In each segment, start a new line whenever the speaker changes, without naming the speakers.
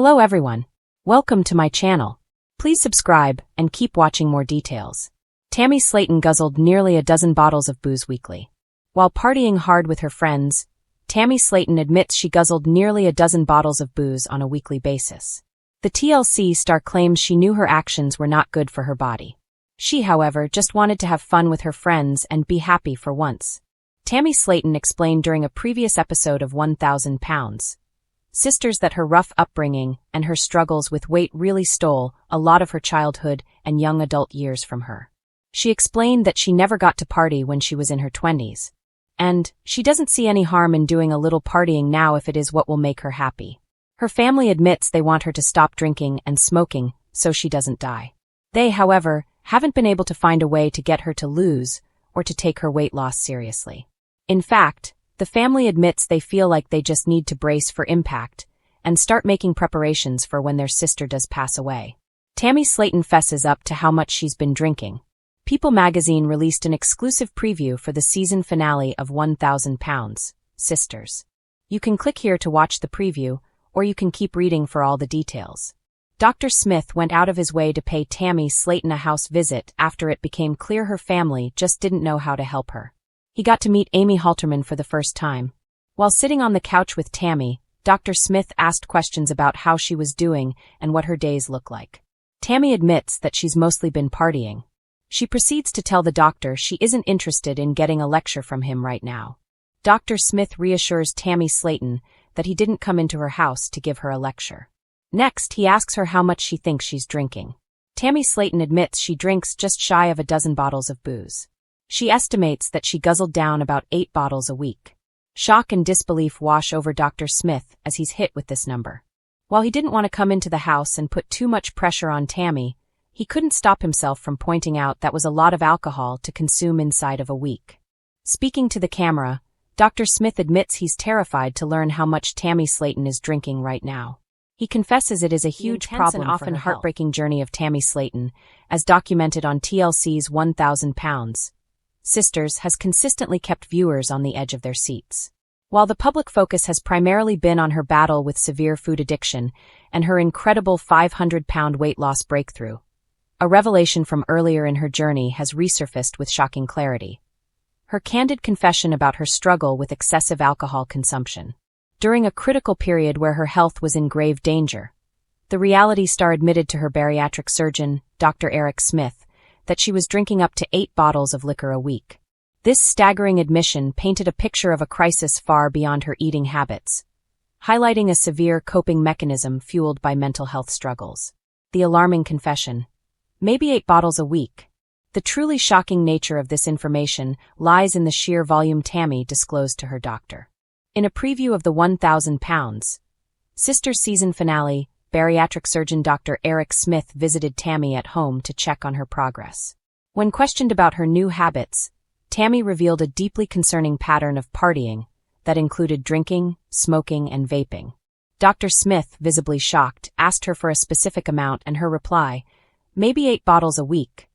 Hello everyone. Welcome to my channel. Please subscribe and keep watching more details. Tammy Slaton guzzled nearly a dozen bottles of booze weekly. While partying hard with her friends, Tammy Slaton admits she guzzled nearly a dozen bottles of booze on a weekly basis. The TLC star claims she knew her actions were not good for her body. She, however, just wanted to have fun with her friends and be happy for once. Tammy Slaton explained during a previous episode of 1,000 Pounds Sisters that her rough upbringing and her struggles with weight really stole a lot of her childhood and young adult years from her. She explained that she never got to party when she was in her 20s. And she doesn't see any harm in doing a little partying now if it is what will make her happy. Her family admits they want her to stop drinking and smoking so she doesn't die. They, however, haven't been able to find a way to get her to lose or to take her weight loss seriously. In fact, the family admits they feel like they just need to brace for impact and start making preparations for when their sister does pass away. Tammy Slaton fesses up to how much she's been drinking. People magazine released an exclusive preview for the season finale of 1,000 Pounds Sisters. You can click here to watch the preview, or you can keep reading for all the details. Dr. Smith went out of his way to pay Tammy Slaton a house visit after it became clear her family just didn't know how to help her. He got to meet Amy Halterman for the first time. While sitting on the couch with Tammy, Dr. Smith asked questions about how she was doing and what her days look like. Tammy admits that she's mostly been partying. She proceeds to tell the doctor she isn't interested in getting a lecture from him right now. Dr. Smith reassures Tammy Slaton that he didn't come into her house to give her a lecture. Next, he asks her how much she thinks she's drinking. Tammy Slaton admits she drinks just shy of a dozen bottles of booze. She estimates that she guzzled down about 8 bottles a week. Shock and disbelief wash over Dr. Smith as he's hit with this number. While he didn't want to come into the house and put too much pressure on Tammy, he couldn't stop himself from pointing out that was a lot of alcohol to consume inside of a week. Speaking to the camera, Dr. Smith admits he's terrified to learn how much Tammy Slaton is drinking right now. He confesses it is a huge problem and often heartbreaking journey of Tammy Slaton, as documented on TLC's 1,000 Pounds Sisters has consistently kept viewers on the edge of their seats. While the public focus has primarily been on her battle with severe food addiction and her incredible 500-pound weight loss breakthrough, a revelation from earlier in her journey has resurfaced with shocking clarity. Her candid confession about her struggle with excessive alcohol consumption. During a critical period where her health was in grave danger, the reality star admitted to her bariatric surgeon, Dr. Eric Smith, that she was drinking up to 8 bottles of liquor a week. This staggering admission painted a picture of a crisis far beyond her eating habits, highlighting a severe coping mechanism fueled by mental health struggles. The alarming confession. Maybe 8 bottles a week. The truly shocking nature of this information lies in the sheer volume Tammy disclosed to her doctor. In a preview of the 1,000 Pounds Sisters season finale, bariatric surgeon Dr. Eric Smith visited Tammy at home to check on her progress. When questioned about her new habits, Tammy revealed a deeply concerning pattern of partying that included drinking, smoking, and vaping. Dr. Smith, visibly shocked, asked her for a specific amount, and her reply, maybe 8 bottles a week,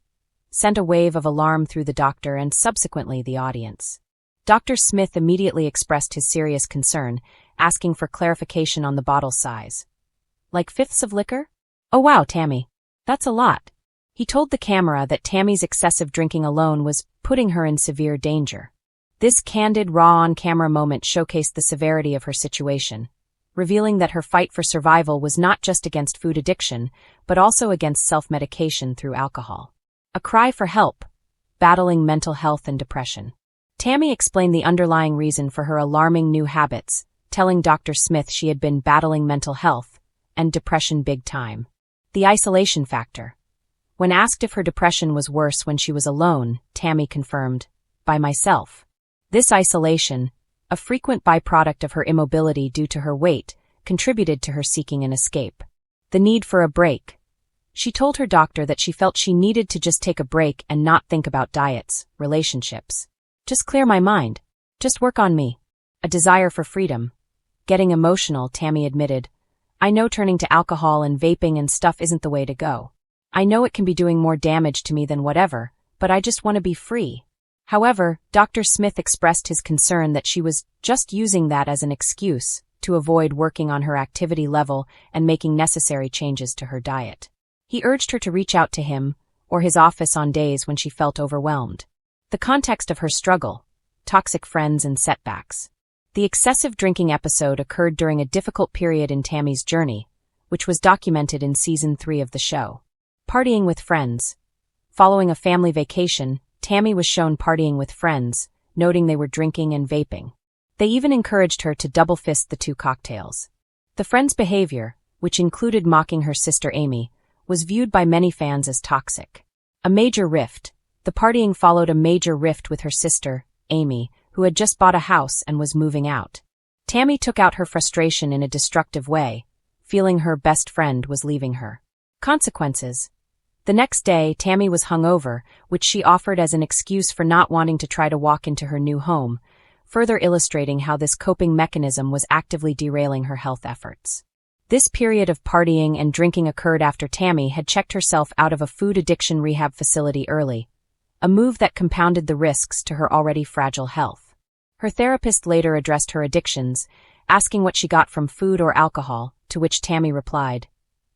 sent a wave of alarm through the doctor and subsequently the audience. Dr. Smith immediately expressed his serious concern, asking for clarification on the bottle size. Like fifths of liquor? Oh wow, Tammy. That's a lot. He told the camera that Tammy's excessive drinking alone was putting her in severe danger. This candid, raw on-camera moment showcased the severity of her situation, revealing that her fight for survival was not just against food addiction, but also against self-medication through alcohol. A cry for help, battling mental health and depression. Tammy explained the underlying reason for her alarming new habits, telling Dr. Smith she had been battling mental health and depression big time. The isolation factor. When asked if her depression was worse when she was alone, Tammy confirmed, by myself. This isolation, a frequent byproduct of her immobility due to her weight, contributed to her seeking an escape. The need for a break. She told her doctor that she felt she needed to just take a break and not think about diets, relationships. Just clear my mind. Just work on me. A desire for freedom. Getting emotional, Tammy admitted. I know turning to alcohol and vaping and stuff isn't the way to go. I know it can be doing more damage to me than whatever, but I just want to be free. However, Dr. Smith expressed his concern that she was just using that as an excuse to avoid working on her activity level and making necessary changes to her diet. He urged her to reach out to him or his office on days when she felt overwhelmed. The context of her struggle: toxic friends and setbacks. The excessive drinking episode occurred during a difficult period in Tammy's journey, which was documented in Season 3 of the show. Partying with friends. Following a family vacation, Tammy was shown partying with friends, noting they were drinking and vaping. They even encouraged her to double-fist the 2 cocktails. The friends' behavior, which included mocking her sister Amy, was viewed by many fans as toxic. A major rift. The partying followed a major rift with her sister, Amy, who had just bought a house and was moving out. Tammy took out her frustration in a destructive way, feeling her best friend was leaving her. Consequences. The next day, Tammy was hungover, which she offered as an excuse for not wanting to try to walk into her new home, further illustrating how this coping mechanism was actively derailing her health efforts. This period of partying and drinking occurred after Tammy had checked herself out of a food addiction rehab facility early, a move that compounded the risks to her already fragile health. Her therapist later addressed her addictions, asking what she got from food or alcohol, to which Tammy replied,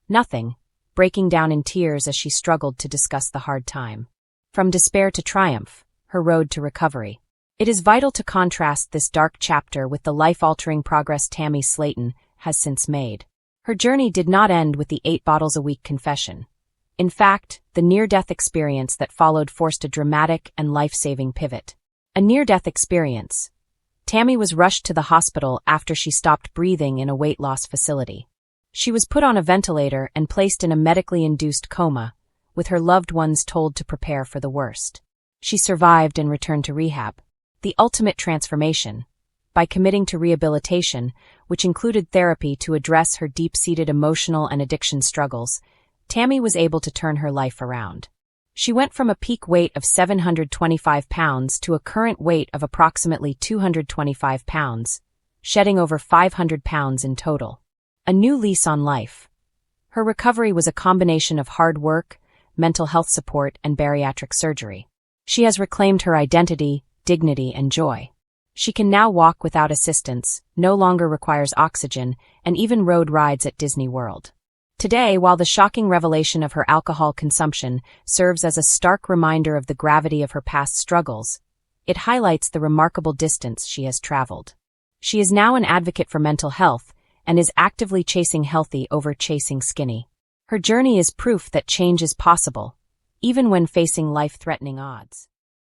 "Nothing," breaking down in tears as she struggled to discuss the hard time. From despair to triumph, her road to recovery. It is vital to contrast this dark chapter with the life-altering progress Tammy Slaton has since made. Her journey did not end with the 8 bottles a week confession. In fact, the near-death experience that followed forced a dramatic and life-saving pivot. A near-death experience. Tammy was rushed to the hospital after she stopped breathing in a weight loss facility. She was put on a ventilator and placed in a medically induced coma, with her loved ones told to prepare for the worst. She survived and returned to rehab. The ultimate transformation. By committing to rehabilitation, which included therapy to address her deep-seated emotional and addiction struggles, Tammy was able to turn her life around. She went from a peak weight of 725 pounds to a current weight of approximately 225 pounds, shedding over 500 pounds in total. A new lease on life. Her recovery was a combination of hard work, mental health support, and bariatric surgery. She has reclaimed her identity, dignity, and joy. She can now walk without assistance, no longer requires oxygen, and even rode rides at Disney World. Today, while the shocking revelation of her alcohol consumption serves as a stark reminder of the gravity of her past struggles, it highlights the remarkable distance she has traveled. She is now an advocate for mental health and is actively chasing healthy over chasing skinny. Her journey is proof that change is possible, even when facing life-threatening odds.